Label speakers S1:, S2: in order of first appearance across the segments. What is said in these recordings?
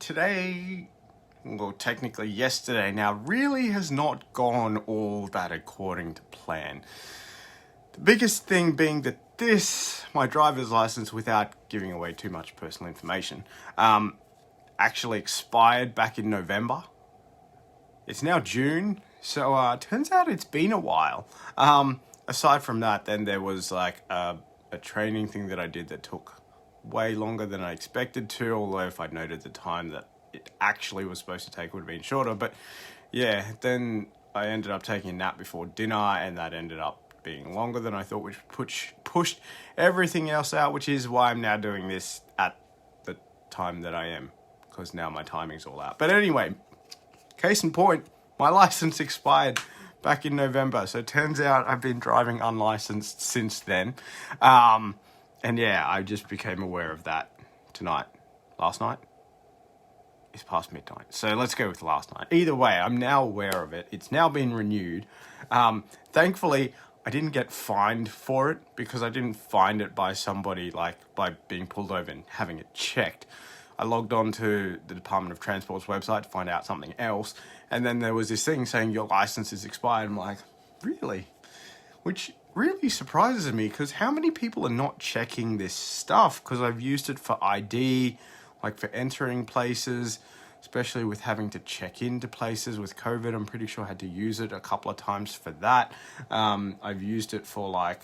S1: today, well, technically yesterday now, really has not gone all that according to plan. The biggest thing being that my driver's license, without giving away too much personal information, actually expired back in November. It's now June, so turns out it's been a while. Aside from that, then there was like a training thing that I did that took way longer than I expected to, although if I'd noted the time that it actually was supposed to take would have been shorter. But yeah, then I ended up taking a nap before dinner, and that ended up being longer than I thought, which pushed everything else out, which is why I'm now doing this at the time that I am, because now my timing's all out. But anyway, case in point, my license expired back in November, so it turns out I've been driving unlicensed since then. And yeah, I just became aware of that last night. It's past midnight, so let's go with last night. Either way, I'm now aware of it. It's now been renewed. Thankfully, I didn't get fined for it because I didn't find it by somebody, like by being pulled over and having it checked. I logged on to the Department of Transport's website to find out something else, and then there was this thing saying your license is expired. I'm like, really? Which really surprises me, because how many people are not checking this stuff? Because I've used it for ID, like for entering places, especially with having to check into places with COVID. I'm pretty sure I had to use it a couple of times for that. I've used it for, like,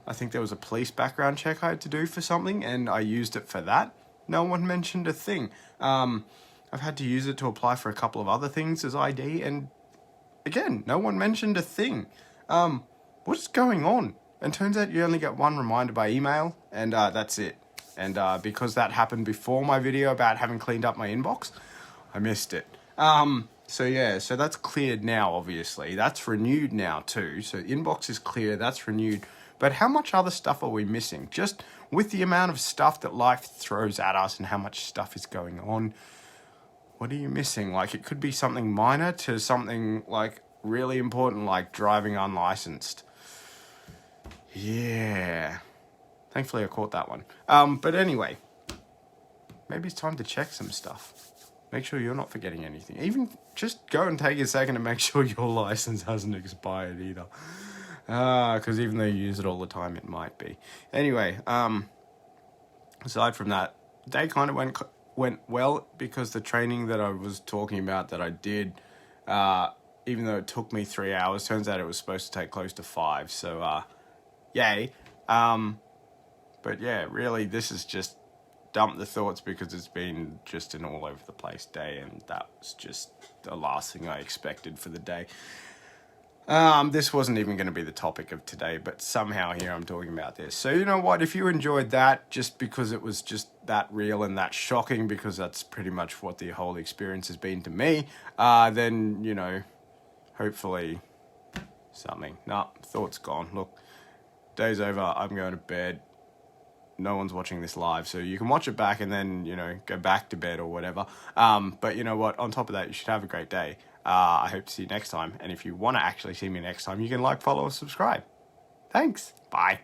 S1: I think there was a police background check I had to do for something, and I used it for that. No one mentioned a thing. I've had to use it to apply for a couple of other things as ID, and again, no one mentioned a thing. What's going on? And turns out you only get one reminder by email, and that's it. And because that happened before my video about having cleaned up my inbox, I missed it. So yeah, so that's cleared now, obviously. That's renewed now too. So inbox is clear, that's renewed. But how much other stuff are we missing? Just with the amount of stuff that life throws at us and how much stuff is going on, what are you missing? Like, it could be something minor to something like really important, like driving unlicensed. Yeah. Thankfully I caught that one. But anyway, maybe it's time to check some stuff. Make sure you're not forgetting anything. Even just go and take a second to make sure your license hasn't expired either. Because even though you use it all the time, it might be. Anyway, aside from that, the day kind of went well, because the training that I was talking about that I did, even though it took me 3 hours, turns out it was supposed to take close to 5. So, yay. But yeah, really, this is just dump the thoughts, because it's been just an all over the place day, and that was just the last thing I expected for the day. This wasn't even going to be the topic of today, but somehow here I'm talking about this. So you know what, if you enjoyed that just because it was just that real and that shocking, because that's pretty much what the whole experience has been to me, then, you know, hopefully something. Nah, thoughts gone. Look, day's over, I'm going to bed. No one's watching this live, so you can watch it back and then, you know, go back to bed or whatever. But you know what, on top of that, you should have a great day. I hope to see you next time. And if you want to actually see me next time, you can like, follow, or subscribe. Thanks. Bye.